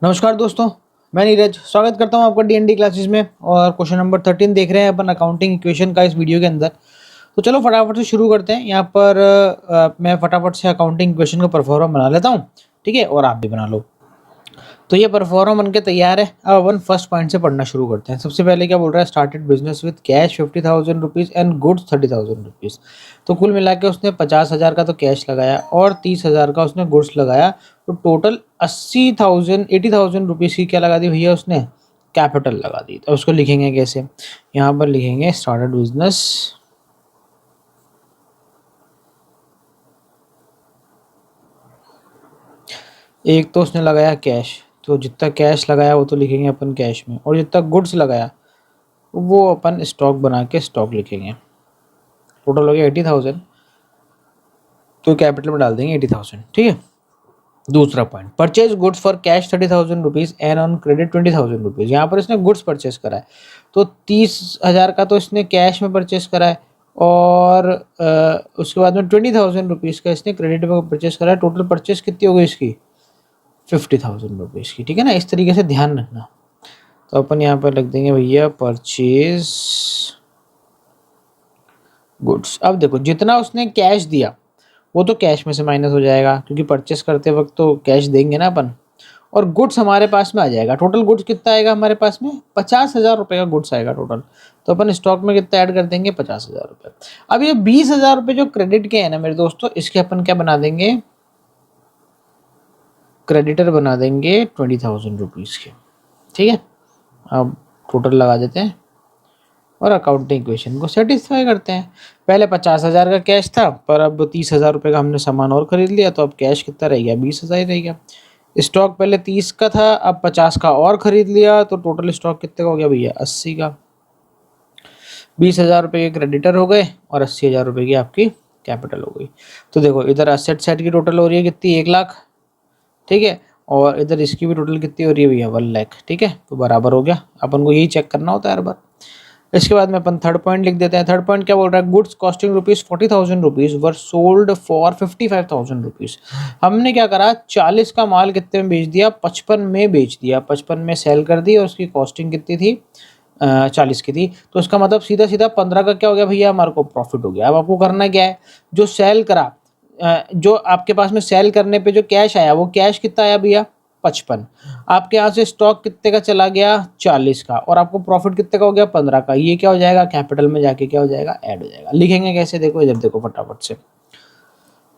नमस्कार दोस्तों, मैं नीरज स्वागत करता हूं आपका डीएनडी क्लासेस में। और क्वेश्चन नंबर 13 देख रहे हैं अपन अकाउंटिंग इक्वेशन का इस वीडियो के अंदर। तो चलो फटाफट से शुरू करते हैं। यहाँ पर मैं फटाफट से अकाउंटिंग इक्वेशन का परफॉर्मा बना लेता हूँ, ठीक है, और आप भी बना लो। तो ये परफॉर्मा बन के तैयार है। अब अपन फर्स्ट पॉइंट से पढ़ना शुरू करते हैं। सबसे पहले क्या बोल रहा है, started business with cash 50,000 rupees and goods 30,000 rupees. तो कुल मिला के उसने 50,000 का तो कैश लगाया और 30,000 का उसने गुड्स लगाया। तो टोटल 80,000 रुपीज़ की क्या लगा दी भैया उसने, कैपिटल लगा दी। तो उसको लिखेंगे कैसे, यहाँ पर लिखेंगे स्टार्टेड बिजनेस एक तो उसने लगाया कैश, तो जितना कैश लगाया वो तो लिखेंगे अपन कैश में, और जितना गुड्स लगाया वो अपन स्टॉक बना के स्टॉक लिखेंगे। टोटल हो गया 80,000, तो कैपिटल में डाल देंगे 80,000, ठीक है। दूसरा point, purchase goods for cash 30,000 rupees and on credit 20,000 rupees. यहाँ पर इसने गुड्स परचेज करा है, तो 30,000 का तो इसने कैश में परचेज करा है, और उसके बाद में 20,000 रुपीज़ का इसने क्रेडिट में परचेज करा है। टोटल परचेज कितनी हो गई इसकी, 50,000 रुपीज़ की, ठीक है ना। इस तरीके से ध्यान रखना। तो अपन यहाँ पर लिख देंगे भैया परचेज गुड्स। अब देखो जितना उसने कैश दिया वो तो कैश में से माइनस हो जाएगा, क्योंकि परचेस करते वक्त तो कैश देंगे ना अपन। और गुड्स हमारे पास में आ जाएगा। टोटल गुड्स कितना आएगा हमारे पास में, 50,000 रुपये का गुड्स आएगा टोटल। तो अपन स्टॉक में कितना ऐड कर देंगे, 50,000 रुपये। अब ये 20,000 रुपये जो क्रेडिट के हैं ना मेरे दोस्तों, इसके अपन क्या बना देंगे, क्रेडिटर बना देंगे 20,000 रुपीज़ के, ठीक है। अब टोटल लगा देते हैं और अकाउंटिंग इक्वेशन को सेटिस्फाई करते हैं। पहले 50,000 का कैश था, पर अब 30,000 रुपये का हमने सामान और खरीद लिया, तो अब कैश कितना रह गया, 20,000 ही रह गया। स्टॉक पहले 30 का था, अब 50 का और खरीद लिया, तो टोटल स्टॉक कितने का हो गया भैया, 80 का। 20,000 रुपये के क्रेडिटर हो गए और 80,000 रुपये की आपकी कैपिटल हो गई। तो देखो इधर असेट साइड की टोटल हो रही है कितनी, 1,00,000, ठीक है। और इधर इसकी भी टोटल कितनी हो रही है भैया, 1,00,000, ठीक है। तो बराबर हो गया। अपन को यही चेक करना होता है हर बार। इसके बाद में अपन थर्ड पॉइंट लिख देते हैं। थर्ड पॉइंट क्या बोल रहा है, goods costing rupees 40,000 rupees were sold for 55,000 rupees. हमने क्या करा, 40 का माल कितने में बेच दिया, 55 में बेच दिया, 55 में सेल कर दी, और उसकी कॉस्टिंग कितनी थी, 40 की थी। तो उसका मतलब सीधा सीधा 15 का क्या हो गया भैया, हमारे को प्रॉफिट हो गया। अब आपको करना क्या है, जो सेल करा, जो आपके पास में सेल करने पे जो कैश आया, वो कैश कितना आया भैया, 55। आपके यहाँ से स्टॉक कितने का चला गया, 40 का, और आपको प्रॉफिट कितने का हो गया, 15 का। ये क्या हो जाएगा, कैपिटल में जाके क्या हो जाएगा, ऐड हो जाएगा। लिखेंगे कैसे, देखो इधर देखो फटाफट से,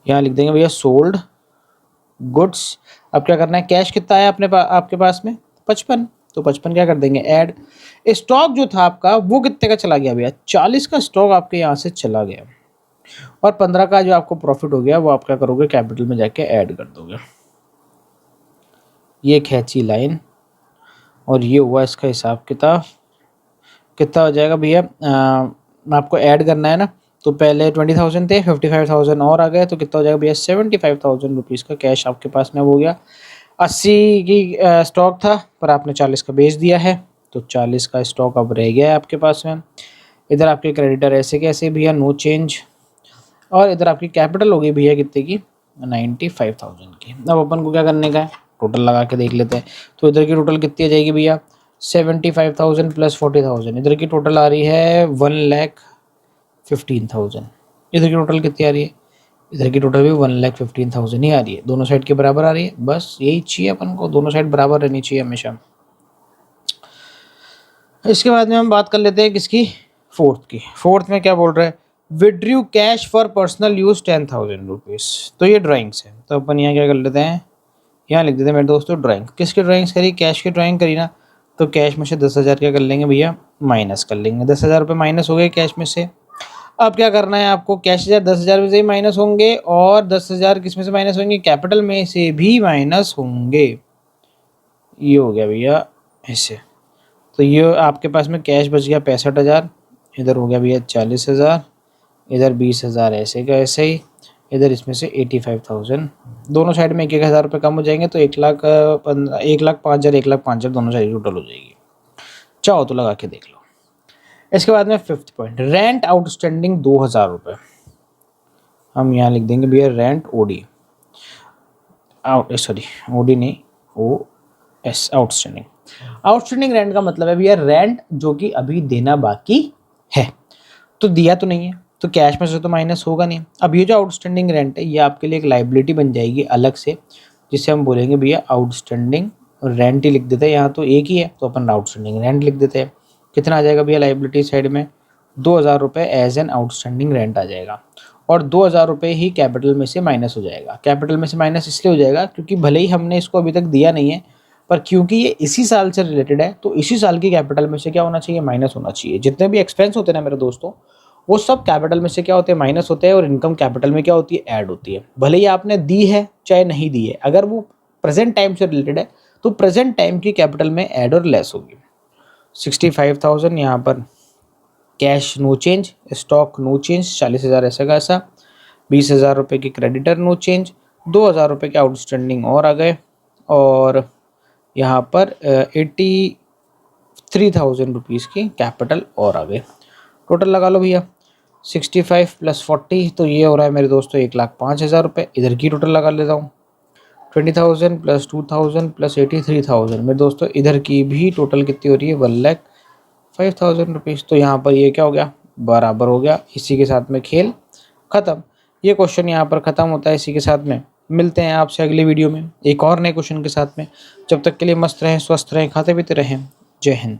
यहाँ लिख देंगे भैया सोल्ड गुड्स। अब क्या करना है, कैश कितना है अपने आपके पास में, 55। तो 55 क्या कर देंगे, ऐड। स्टॉक जो था आपका वो कितने का चला गया भैया, 40 का स्टॉक आपके यहाँ से चला गया, और 15 का जो आपको प्रॉफिट हो गया वो आप क्या करोगे, कैपिटल में जाके ऐड कर दोगे। ये खींची लाइन और ये हुआ इसका हिसाब किताब। कितना हो जाएगा भैया, आपको ऐड करना है ना। तो पहले 20,000 थे, 55,000 और आ गए, तो कितना हो जाएगा भैया, 75,000 रुपीज़ का कैश आपके पास में हो गया। 80 की स्टॉक था, पर आपने 40 का बेच दिया है, तो 40 का स्टॉक अब रह गया है आपके पास में। इधर आपके क्रेडिटर ऐसे कैसे भैया, नो चेंज। और इधर आपकी कैपिटल हो गई भैया कितने की, 95,000 की। अब अपन को क्या करने का है, टोटल लगा के देख लेते हैं। तो इधर की टोटल कितनी आ जाएगी भैया, 75,000 प्लस 40,000। इधर की टोटल आ रही है 1,15,000। इधर की टोटल कितनी आ रही है, इधर की टोटल भी 1,15,000 ही आ रही है। दोनों साइड के बराबर आ रही है, बस यही चाहिए अपन को, दोनों साइड बराबर रहनी चाहिए हमेशा। इसके बाद में हम बात कर लेते हैं किसकी, फोर्थ की। फोर्थ में क्या बोल रहा है, withdrew cash for personal use 10,000 rupees. तो ये ड्राइंग्स है, तो अपन यहाँ क्या कर लेते हैं, यहाँ लिख देते हैं मेरे दोस्तों ड्राइंग। किसकी ड्राइंग्स करी, कैश की ड्राइंग करी ना। तो कैश में से 10,000 क्या कर लेंगे भैया, माइनस कर लेंगे। 10,000 रुपये माइनस हो गए कैश में से। अब क्या करना है आपको, कैश 10,000 में से ही माइनस होंगे, और 10,000 किस में से माइनस होंगे, कैपिटल में से भी माइनस होंगे। ये हो गया भैया ऐसे। तो ये आपके पास में कैश बच गया 65,000, इधर हो गया भैया 40,000, इधर 20,000 ऐसे का ऐसे ही, इधर इसमें से 85,000। दोनों साइड में 1,000 रुपये कम हो जाएंगे, तो 1,05,000 1,05,000 दोनों साइड टोटल हो जाएगी। चाहो तो लगा के देख लो। इसके बाद में फिफ्थ पॉइंट, रेंट आउटस्टैंडिंग 2,000 रुपये। हम यहाँ लिख देंगे भैया रेंट ओडी, सॉरी ओडी नहीं, ओ यस, आउटस्टैंडिंग। आउटस्टैंडिंग रेंट का मतलब है भैया रेंट जो कि अभी देना बाकी है, तो दिया तो नहीं है तो कैश में से तो माइनस होगा नहीं। अब ये जो आउटस्टैंडिंग रेंट है ये आपके लिए एक लाइबिलिटी बन जाएगी अलग से, जिसे हम बोलेंगे भैया आउटस्टैंडिंग रेंट ही लिख देते हैं, यहाँ तो एक ही है तो अपन आउटस्टैंडिंग रेंट लिख देते हैं। कितना आ जाएगा भैया लाइबिलिटी साइड में, 2,000 रुपये एज एन आउटस्टैंडिंग रेंट आ जाएगा, और 2,000 रुपये ही कैपिटल में से माइनस हो जाएगा। कैपिटल में से माइनस इसलिए हो जाएगा क्योंकि भले ही हमने इसको अभी तक दिया नहीं है, पर क्योंकि ये इसी साल से रिलेटेड है तो इसी साल की कैपिटल में से क्या होना चाहिए, माइनस होना चाहिए। जितने भी एक्सपेंस होते हैं ना मेरे दोस्तों, वो सब कैपिटल में से क्या होते हैं, माइनस होते हैं, और इनकम कैपिटल में क्या होती है, ऐड होती है। भले ही आपने दी है चाहे नहीं दी है, अगर वो प्रेजेंट टाइम से रिलेटेड है तो प्रेजेंट टाइम की कैपिटल में ऐड और लेस होगी। 65,000 यहाँ पर cash no change, stock no change 40,000 ऐसा का ऐसा, 20,000 रुपये की क्रेडिटर नो चेंज, 2,000 रुपये के आउटस्टैंडिंग और आ गए, और यहाँ पर 83,000 रुपीज़ की कैपिटल और आ गए। टोटल लगा लो भैया 65 + 40 तो ये हो रहा है मेरे दोस्तों 1,05,000 रुपये। इधर की टोटल लगा लेता हूँ 20,000 + 2,000 + 83,000 मेरे दोस्तों, इधर की भी टोटल कितनी हो रही है 1,05,000 रुपीज़। तो यहाँ पर ये क्या हो गया, बराबर हो गया। इसी के साथ में खेल ख़त्म। ये क्वेश्चन यहाँ पर ख़त्म होता है इसी के साथ में। मिलते हैं आपसे अगली वीडियो में एक और नए क्वेश्चन के साथ में। जब तक के लिए मस्त रहें, स्वस्थ रहें, खाते पीते रहें। जय हिंद।